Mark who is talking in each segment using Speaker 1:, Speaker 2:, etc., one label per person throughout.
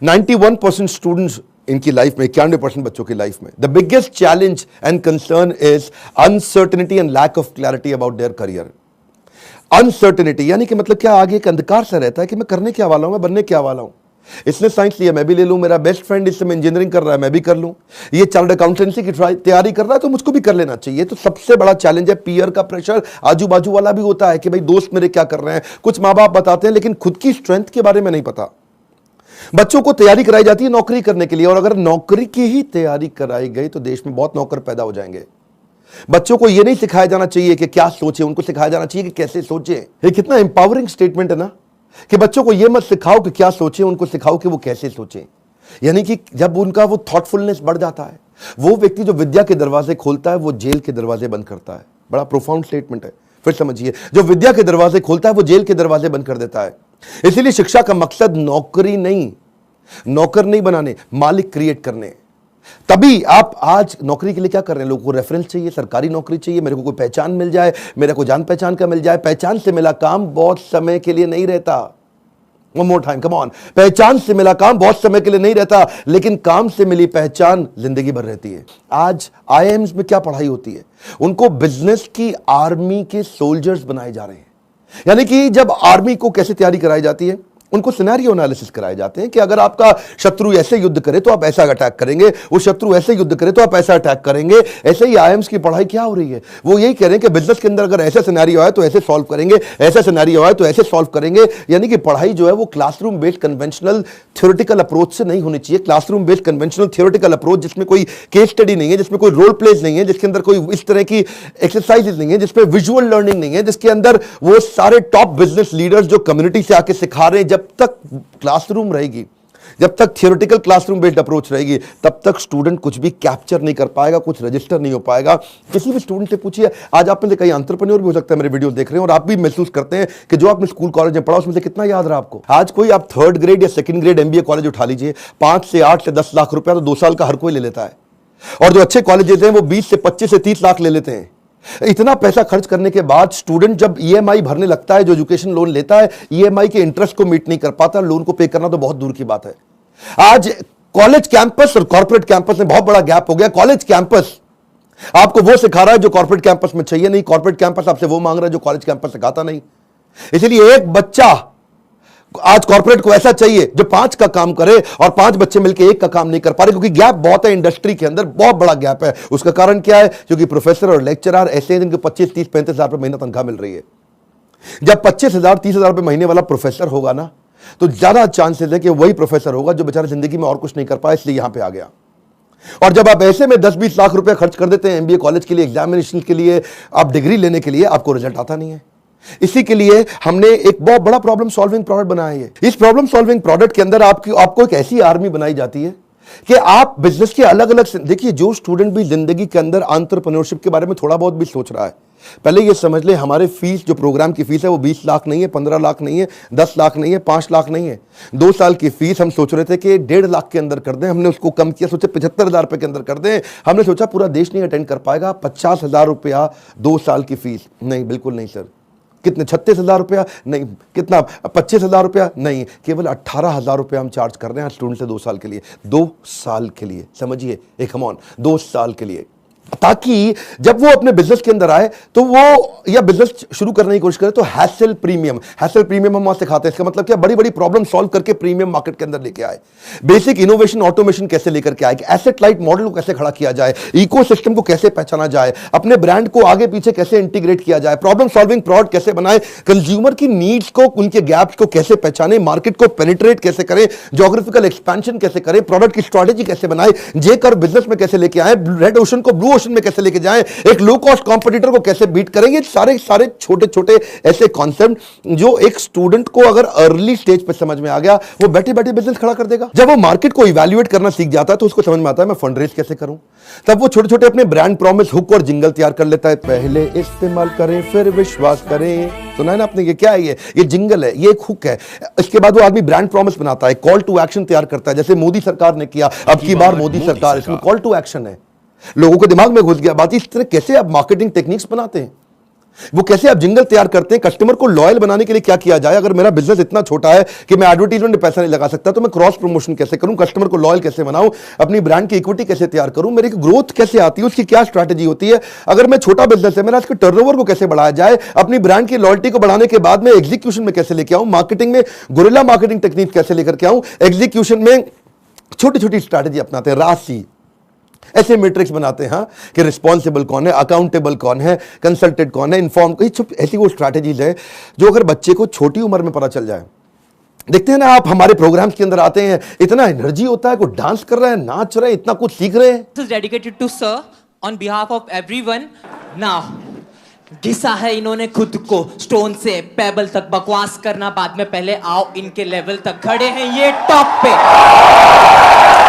Speaker 1: 91% students इनकी life में, 91% बच्चों की लाइफ में the biggest challenge and concern is uncertainty and lack of clarity about their career. Uncertainty यानी कि मतलब क्या, आगे एक अंधकार सा रहता है कि मैं करने क्या वाला हूं, मैं बनने क्या वाला हूं। इसने साइंस लिया, मैं भी ले लूं, मेरा बेस्ट फ्रेंड इस समय इंजीनियरिंग कर रहा है, मैं भी कर लूं, ये चार्टर्ड अकाउंटेंसी की तैयारी कर रहा है तो मुझको भी कर लेना चाहिए। तो सबसे बड़ा चैलेंज है पीयर का प्रेशर। आजू बाजू वाला भी होता है कि भाई दोस्त मेरे क्या कर रहे हैं, कुछ माँ बाप बताते हैं, लेकिन खुद की स्ट्रेंथ के बारे में नहीं पता। बच्चों को तैयारी कराई जाती है नौकरी करने के लिए, और अगर नौकरी की ही तैयारी कराई गई तो देश में बहुत नौकर पैदा हो जाएंगे। बच्चों को यह नहीं सिखाया जाना चाहिए कि क्या सोचे, उनको सिखाया जाना चाहिए कि कैसे सोचे। ये कितना इंपावरिंग स्टेटमेंट है ना, कि बच्चों को यह मत सिखाओ कि क्या सोचे, उनको सिखाओ कि वो कैसे सोचें। यानी कि जब उनका वो थॉटफुलनेस बढ़ जाता है, वो व्यक्ति जो विद्या के दरवाजे खोलता है वो जेल के दरवाजे बंद करता है। बड़ा प्रोफाउंड स्टेटमेंट है, फिर समझिए। जो विद्या के दरवाजे खोलता है वो जेल के दरवाजे बंद कर देता है। इसीलिए शिक्षा का मकसद नौकरी नहीं, नौकर नहीं बनाने, मालिक क्रिएट करने। तभी आप आज नौकरी के लिए क्या कर रहे हैं, लोगों को रेफरेंस चाहिए, सरकारी नौकरी चाहिए, मेरे को कोई पहचान मिल जाए, मेरे को जान पहचान का मिल जाए। पहचान से मिला काम बहुत समय के लिए नहीं रहता। One more time, come on. पहचान से मिला काम बहुत समय के लिए नहीं रहता, लेकिन काम से मिली पहचान जिंदगी भर रहती है। आज आईआईएम्स में क्या पढ़ाई होती है, उनको बिजनेस की आर्मी के सोल्जर्स बनाए जा रहे हैं। यानी कि जब आर्मी को कैसे तैयारी कराई जाती है, उनको सिनेरियो एनालिसिस कराए जाते हैं कि अगर आपका शत्रु ऐसे युद्ध करे तो आप ऐसा अटैक करेंगे, वो शत्रु ऐसे युद्ध करे तो आप ऐसा अटैक करेंगे। ऐसे ही आईएम्स की पढ़ाई क्या हो रही है, वो यही कह रहे हैं कि बिजनेस के अंदर अगर ऐसा सिनेरियो आए तो ऐसे सॉल्व करेंगे, ऐसा सिनेरियो आए तो ऐसे सॉल्व करेंगे। यानी कि पढ़ाई जो है वो classroom based conventional theoretical approach से नहीं होनी चाहिए। Classroom based conventional theoretical approach जिसमें कोई केस स्टडी नहीं है, जिसमें कोई रोल प्लेज नहीं है, जिसके अंदर कोई इस तरह की एक्सरसाइजेज नहीं है, जिसमें विजुअल लर्निंग नहीं है, जिसके अंदर वो सारे टॉप बिजनेस लीडर्स जो कम्युनिटी से आके सिखा रहे हैं। जब तक क्लासरूम रहेगी, जब तक थियोरेटिकल क्लासरूम बेस्ड अप्रोच रहेगी, तब तक स्टूडेंट कुछ भी कैप्चर नहीं कर पाएगा, कुछ रजिस्टर नहीं हो पाएगा। किसी भी स्टूडेंट से पूछिए, आज आप में से कई एंटरप्रेन्योर भी हो सकता है मेरे वीडियो देख रहे हैं, और आप भी महसूस करते हैं कि जो आपने स्कूल कॉलेज में पढ़ा उसमें से कितना याद रहा आपको। आज कोई आप 3rd ग्रेड या 2nd ग्रेड एमबीए कॉलेज उठा लीजिए, 5 से 8 से 10 लाख रुपया तो 2 साल का हर कोई ले लेता है, और जो अच्छे कॉलेजेस हैं वो 20 से 25 से 30 लाख ले लेते हैं। इतना पैसा खर्च करने के बाद स्टूडेंट जब ईएमआई भरने लगता है, जो एजुकेशन लोन लेता है, ईएमआई के इंटरेस्ट को मीट नहीं कर पाता, लोन को पे करना तो बहुत दूर की बात है। आज कॉलेज कैंपस और कॉर्पोरेट कैंपस में बहुत बड़ा गैप हो गया। कॉलेज कैंपस आपको वो सिखा रहा है जो कॉर्पोरेट कैंपस में चाहिए नहीं, कॉर्पोरेट कैंपस आपसे वो मांग रहा है जो कॉलेज कैंपस सिखाता नहीं। इसलिए एक बच्चा आज कॉर्पोरेट को ऐसा चाहिए जो 5 का काम करे, और 5 बच्चे मिलकर 1 का काम नहीं कर पा रहे, क्योंकि गैप बहुत है इंडस्ट्री के अंदर, बहुत बड़ा गैप है। उसका कारण क्या है, क्योंकि प्रोफेसर और लेक्चरर ऐसे हैं जिनको 25, 30, 35 हजार रुपए महीना तनख्वाह मिल रही है। जब 25,000, 30,000 रुपए महीने वाला प्रोफेसर होगा ना, तो ज्यादा चांसेस है कि वही प्रोफेसर होगा जो बेचारा जिंदगी में और कुछ नहीं कर पाया, इसलिए यहां पर आ गया। और जब आप ऐसे में 10-20 लाख रुपए खर्च कर देते हैं एमबीए कॉलेज के लिए, एग्जामिनेशन के लिए, आप डिग्री लेने के लिए, आपको रिजल्ट आता नहीं है। इसी के लिए हमने एक बहुत बड़ा प्रॉब्लम सॉल्विंग प्रोडक्ट बनाया है। इस प्रॉब्लम सॉल्विंग प्रोडक्ट के अंदर आपको एक ऐसी आर्मी बनाई जाती है कि आप बिजनेस के अलग अलग, देखिए जो स्टूडेंट भी जिंदगी के अंदर एंटरप्रेन्योरशिप के बारे में थोड़ा बहुत भी सोच रहा है, पहले ये समझ ले हमारे फीस, जो प्रोग्राम की फीस है वो 20 लाख नहीं है, 15 लाख नहीं है, 10 लाख नहीं है, 5 लाख नहीं है। 2 साल की फीस हम सोच रहे थे कि 1.5 लाख के अंदर कर दें, हमने उसको कम किया, सोचे 75,000 रुपए के अंदर कर दें। हमने सोचा पूरा देश नहीं अटेंड कर पाएगा, 50,000 रुपया 2 साल की फीस। नहीं, बिल्कुल नहीं सर। कितने, 36,000 रुपया? नहीं। कितना, 25,000 रुपया? नहीं। केवल 18,000 रुपया हम चार्ज कर रहे हैं स्टूडेंट से 2 साल के लिए। 2 साल के लिए, समझिए, एक कम ऑन, 2 साल के लिए, ताकि जब वो अपने बिजनेस के अंदर आए तो वो, या बिजनेस शुरू करने की कोशिश करे तो हैसल प्रीमियम हम वहां सिखाते हैं। इसका मतलब क्या, बड़ी बड़ी प्रॉब्लम सॉल्व करके प्रीमियम मार्केट के अंदर लेके आए, बेसिक इनोवेशन ऑटोमेशन कैसे लेकर के आए, एसेट लाइट मॉडल को कैसे खड़ा किया जाए, इकोसिस्टम को कैसे पहचाना जाए, अपने ब्रांड को आगे पीछे कैसे इंटीग्रेट किया जाए, प्रॉब्लम सॉल्विंग प्रोडक्ट कैसे बनाए, कंज्यूमर की नीड्स को, उनके गैप्स को कैसे पहचाने, मार्केट को पेनिट्रेट कैसे करें, ज्योग्राफिकल एक्सपेंशन कैसे करें, प्रोडक्ट की स्ट्रेटेजी कैसे बनाए, जे कर बिजनेस में कैसे लेके आए, रेड ओशन को ब्लू ओशन में कैसे लेके जाएं, एक लो कॉस्ट कॉम्पिटिटर को कैसे बीट करेंगे। सारे छोटे छोटे ऐसे कॉन्सेप्ट जो एक स्टूडेंट को अगर अर्ली स्टेज पे समझ में आ गया, वो बैठे बैठे बिजनेस खड़ा कर देगा। जब वो मार्केट को इवैल्यूएट करना सीख जाता है तो उसको समझ में आता है मैं फंड रेज कैसे करूं। तब वो छोटे छोटे अपने ब्रांड प्रॉमिस, हुक और जिंगल तैयार कर लेता है। पहले इस्तेमाल करें फिर विश्वास करें, सुना है ना आपने? ये क्या है? ये जिंगल है, ये एक हुक है। इसके बाद वो आदमी ब्रांड प्रॉमिस बनाता है, कॉल टू एक्शन तैयार करता है, जैसे मोदी सरकार ने किया, अब की बार मोदी सरकार, इसमें कॉल टू एक्शन है। लोगों के दिमाग में घुस गया बात, इस तरह कैसे आप मार्केटिंग टेक्निक्स बनाते हैं। वो कैसे आप जिंगल तैयार करते हैं, कस्टमर को लॉयल बनाने के लिए क्या किया जाए। अगर मेरा बिजनेस इतना छोटा है कि मैं एडवर्टाइजमेंट में पैसा नहीं लगा सकता, तो मैं क्रॉस प्रमोशन कैसे करूं, कस्टमर को लॉयल कैसे बनाऊं, अपनी ब्रांड की इक्विटी कैसे तैयार करूं, मेरी ग्रोथ कैसे आती है, उसकी क्या स्ट्रैटेजी होती है। अगर मैं छोटा बिजनेस है, मेरा इसके टर्नओवर को कैसे बढ़ाया जाए, अपनी ब्रांड की लॉयल्टी को बढ़ाने के बाद में एग्जीक्यूशन में कैसे लेके आऊं, मार्केटिंग में गुरिल्ला मार्केटिंग टेक्निक कैसे लेकर के आऊं, एग्जीक्यूशन में छोटी छोटी स्ट्रैटेजी अपनाते हैं, राशि ऐसे मैट्रिक्स बनाते हैं कि रिस्पॉन्सिबल कौन है, अकाउंटेबल कौन है, कंसल्टेड कौन है, इन्फॉर्म, ऐसी वो स्ट्रैटेजीज है जो अगर बच्चे को छोटी उम्र में पता चल जाए। देखते हैं ना आप, हमारे प्रोग्राम्स के अंदर आते हैं, इतना एनर्जी होता है, कोई डांस कर रहा है, नाच रहा है, इतना कुछ सीख रहे हैं।
Speaker 2: This is dedicated to sir on behalf of everyone. Now, घिसा है इन्होंने खुद को स्टोन से पेबल तक, बकवास करना बाद में, पहले आओ इनके लेवल तक। खड़े हैं ये टॉप पे,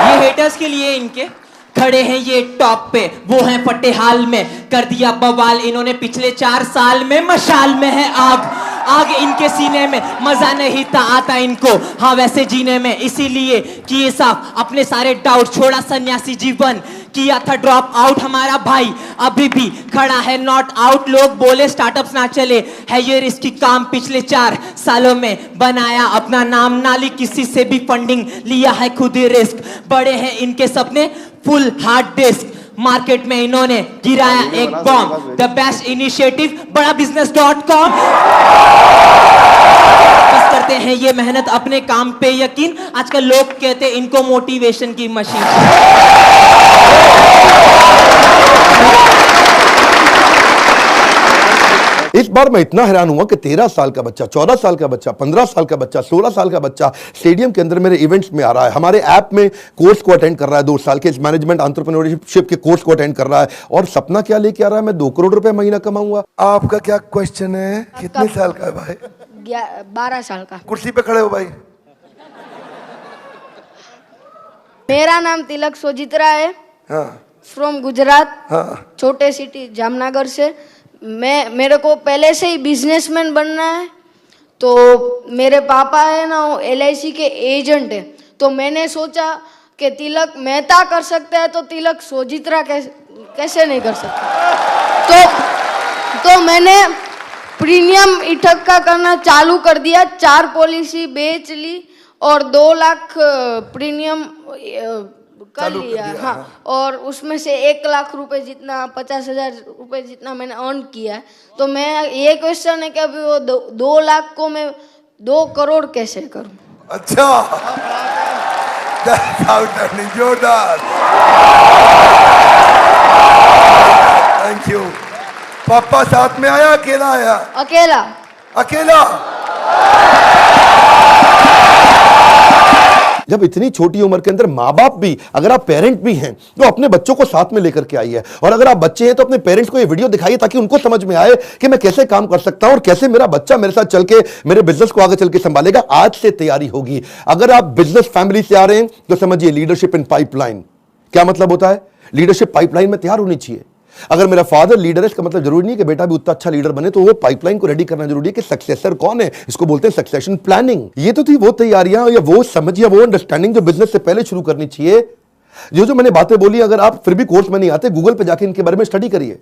Speaker 2: ये हेटर्स के लिए इनके खड़े हैं ये टॉप पे, वो हैं फटे हाल में, कर दिया बवाल इन्होंने पिछले 4 साल में। मशाल में है आग, आग इनके सीने में, मजा नहीं था आता इनको हाँ वैसे जीने में, इसीलिए किए साफ अपने सारे डाउट, छोड़ा सन्यासी जीवन, किया था ड्रॉप आउट हमारा भाई, अभी भी खड़ा है नॉट आउट। लोग बोले स्टार्टअप्स ना चले, है ये रिस्की काम, पिछले 4 सालों में बनाया अपना नाम, नाली किसी से भी फंडिंग, लिया है खुद ही रिस्क, बड़े हैं इनके सपने फुल हार्ड डिस्क, मार्केट में इन्होंने गिराया एक बॉम्ब, द बेस्ट इनिशिएटिव बड़ा business.com। बस करते हैं ये मेहनत अपने काम पे यकीन, आजकल लोग कहते हैं इनको मोटिवेशन की मशीन।
Speaker 1: इस बार मैं इतना हैरान हुआ कि 13 साल का बच्चा, 14 साल का बच्चा, 15 साल का बच्चा, 16 साल का बच्चा स्टेडियम के अंदर मेरे इवेंट्स में आ रहा है, हमारे ऐप में कोर्स को अटेंड कर रहा है, 2 साल के मैनेजमेंट एंटरप्रेन्योरशिप के कोर्स को अटेंड कर रहा है, और सपना क्या लेके आ रहा है, मैं 2 करोड़ रुपए महीना कमाऊंगा। आपका क्या क्वेश्चन है, कितने साल का है भाई?
Speaker 3: 12 साल का।
Speaker 1: कुर्सी पे खड़े हो भाई।
Speaker 3: मेरा नाम तिलक सोजित्रा है,
Speaker 1: हाँ,
Speaker 3: फ्रॉम गुजरात,
Speaker 1: हाँ,
Speaker 3: छोटे सिटी जामनगर से। मेरे को पहले से ही बिजनेसमैन बनना है, तो मेरे पापा है ना वो LIC के एजेंट है, तो मैंने सोचा कि तिलक मेहता कर सकता है तो तिलक सोजित्रा कैसे नहीं कर सकता। तो मैंने प्रीमियम इकट्ठा करना चालू कर दिया, 4 पॉलिसी बेच ली और 2 लाख प्रीमियम कर लिया। हाँ, और उसमें से 1 लाख रुपए जितना, 50,000 रुपए जितना मैंने अर्न किया है। तो मैं ये क्वेश्चन है कि अभी वो 2 लाख को मैं 2 करोड़ कैसे करूं?
Speaker 1: अच्छा, जोरदार, थैंक यू। पापा साथ में आया, अकेला आया?
Speaker 3: अकेला।
Speaker 1: अकेला। जब इतनी छोटी उम्र के अंदर माँ बाप भी, अगर आप पेरेंट भी हैं तो अपने बच्चों को साथ में लेकर के आइए, और अगर आप बच्चे हैं तो अपने पेरेंट्स को ये वीडियो दिखाइए ताकि उनको समझ में आए कि मैं कैसे काम कर सकता हूं और कैसे मेरा बच्चा मेरे साथ चल के मेरे बिजनेस को आगे चल के संभालेगा। आज से तैयारी होगी। अगर आप बिजनेस फैमिली से आ रहे हैं तो समझिए लीडरशिप इन पाइपलाइन। क्या मतलब होता है? लीडरशिप पाइपलाइन में तैयार होनी चाहिए। अगर मेरा फादर लीडर है, इसका मतलब जरूरी नहीं कि बेटा भी उतना अच्छा लीडर बने, तो वो पाइपलाइन को रेडी करना जरूरी है कि सक्सेसर कौन है, इसको बोलते हैं सक्सेशन प्लानिंग। ये तो थी वो तैयारियां या वो समझिए वो अंडरस्टैंडिंग जो बिजनेस से पहले शुरू करनी चाहिए। जो मैंने बातें बोली, अगर आप फिर भी कोर्स में नहीं आते, गूगल पे जाके इनके बारे में स्टडी करिए।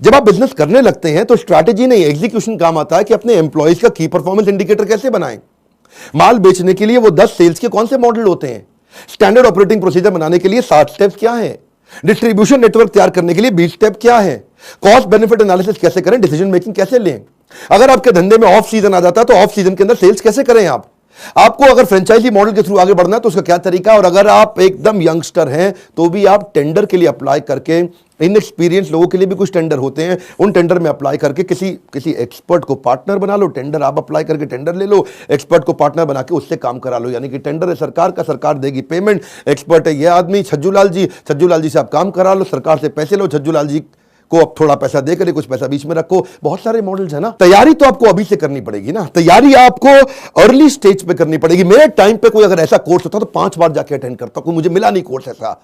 Speaker 1: जब आप बिजनेस करने लगते हैं तो स्ट्रैटेजी नहीं, एग्जीक्यूशन काम आता है कि अपने एम्प्लॉयज का की परफॉर्मेंस इंडिकेटर कैसे बनाएं। माल बेचने के लिए वो 10 सेल्स के कौन से मॉडल होते हैं, स्टैंडर्ड ऑपरेटिंग प्रोसीजर बनाने के लिए 7 स्टेप्स क्या है, डिस्ट्रीब्यूशन नेटवर्क तैयार करने के लिए 20 स्टेप क्या है, कॉस्ट बेनिफिट एनालिसिस कैसे करें, डिसीजन मेकिंग कैसे लें। अगर आपके धंधे में ऑफ सीजन आ जाता है तो ऑफ सीजन के अंदर सेल्स कैसे करें आपको अगर फ्रेंचाइजी मॉडल के थ्रू आगे बढ़ना है तो उसका क्या तरीका। और अगर आप एकदम यंगस्टर हैं तो भी आप टेंडर के लिए अप्लाई करके, इनएक्सपीरियंस लोगों के लिए भी कुछ टेंडर होते हैं, उन टेंडर में अप्लाई करके किसी एक्सपर्ट को पार्टनर बना लो। टेंडर आप अप्लाई करके टेंडर ले लो, एक्सपर्ट को पार्टनर बना के उससे काम करा लो। यानी कि टेंडर है सरकार का, सरकार देगी पेमेंट, एक्सपर्ट है ये आदमी छज्जू लाल जी से आप काम करा लो, सरकार से पैसे लो, छज्जू लाल जी को अब थोड़ा पैसा दे करे, कुछ पैसा बीच में रखो। बहुत सारे मॉडल्स है ना। तैयारी तो आपको अभी से करनी पड़ेगी ना, तैयारी आपको अर्ली स्टेज पे करनी पड़ेगी। मेरे टाइम पे कोई अगर ऐसा कोर्स होता तो 5 बार जाके अटेंड करता, कोई मुझे मिला नहीं कोर्स ऐसा।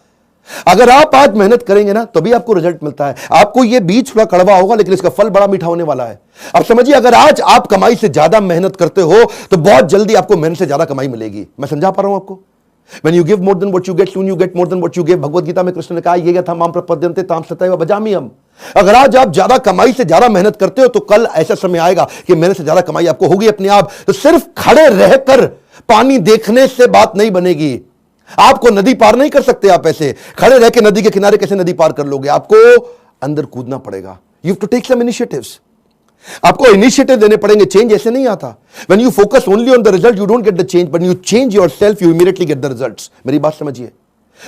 Speaker 1: अगर आप आज मेहनत करेंगे ना तभी आपको रिजल्ट मिलता है। आपको ये बीज थोड़ा कड़वा होगा लेकिन इसका फल बड़ा मीठा होने वाला है। अब समझिए, अगर आज आप कमाई से ज्यादा मेहनत करते हो तो बहुत जल्दी आपको मेहनत से ज्यादा कमाई मिलेगी। मैं समझा पा रहा हूं आपको? When you give more than what you get, soon you get more than what you give। Bhagavad Gita में कृष्ण ने कहा, ये यथा माम प्रपद्यन्ते ताम सतैव भजाम्यहम्। अगर आज आप ज्यादा कमाई से ज्यादा मेहनत करते हो तो कल ऐसा समय आएगा कि मेहनत से ज्यादा कमाई आपको होगी अपने आप। तो सिर्फ खड़े रहकर पानी देखने से बात नहीं बनेगी। आपको नदी पार नहीं कर सकते आप ऐसे खड़े रह के। नदी के किनारे कैसे नदी पार कर लोगे? आपको अंदर कूदना पड़ेगा। You have to take some initiatives. आपको इनिशिएटिव लेने पड़ेंगे। चेंज ऐसे नहीं आता। When you focus only on the result you don't get the change, but you change yourself you immediately get the results. मेरी बात समझिए।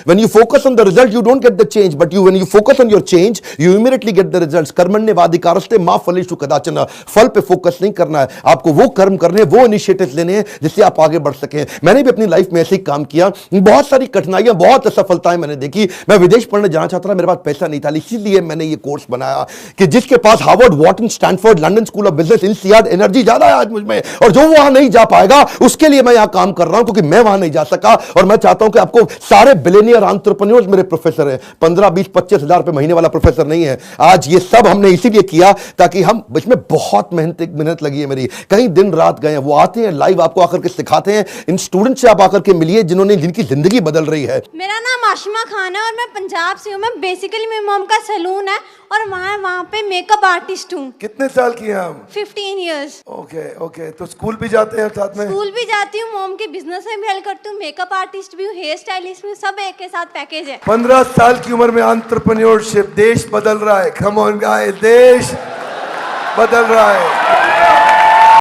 Speaker 1: When you focus on the result, you don't get the change. But when you focus on your change, you immediately get the results. कर्मण्येवाधिकारस्ते मा फलेषु कदाचन। फल पे focus नहीं करना है आपको। वो कर्म करने, वो इनिशिएटिव लेने हैं जिससे आप आगे बढ़ सकें। मैंने भी अपनी लाइफ में ऐसे ही काम किया। बहुत सारी कठिनाइयां, बहुत असफलताएं मैंने देखी। मैं विदेश पढ़ने जाना चाहता था, मेरे पास पैसा नहीं था, इसीलिए मैंने ये कोर्स बनाया कि जिसके पास Harvard, Wharton, Stanford, London school of business, INSEAD energy ज्यादा है आज मुझ में, और जो वहां नहीं जा पाएगा उसके लिए मैं यहां काम कर रहा हूं, क्योंकि मैं वहां नहीं जा सका। और मैं चाहता हूं कि आपको सारे बिलियनियर एंटरप्रेन्योर्स मेरे प्रोफेसर हैं। 15, 20, 25 हजार रुपए महीने वाला प्रोफेसर नहीं है। आज ये सब हमने इसीलिए किया ताकि हम, इसमें बहुत मेहनत लगी है मेरी, कई दिन रात गए हैं। वो आते हैं लाइव, आपको आकर के सिखाते हैं। इन स्टूडेंट से आप आकर के मिलिए जिनकी जिंदगी बदल रही है।
Speaker 4: मेरा नाम आशिमा खान है और मैं पंजाब से हूँ। मैं बेसिकली मेरी मॉम का सैलून है और वहाँ पे मेकअप आर्टिस्ट हूँ।
Speaker 5: कितने साल की हैं आप?
Speaker 4: 15 इयर्स।
Speaker 5: Okay okay. तो स्कूल भी जाते हैं साथ में?
Speaker 4: स्कूल भी जाती हूँ, मॉम के बिजनेस में भी हेल्प करती हूँ, मेकअप आर्टिस्ट भी हूँ, हेयर स्टाइलिस्ट भी हूँ, सब एक के साथ पैकेज है।
Speaker 5: 15 साल की उम्र में एंटरप्रेन्योरशिप, देश बदल रहा है। कम ऑन गाइस, देश बदल रहा है।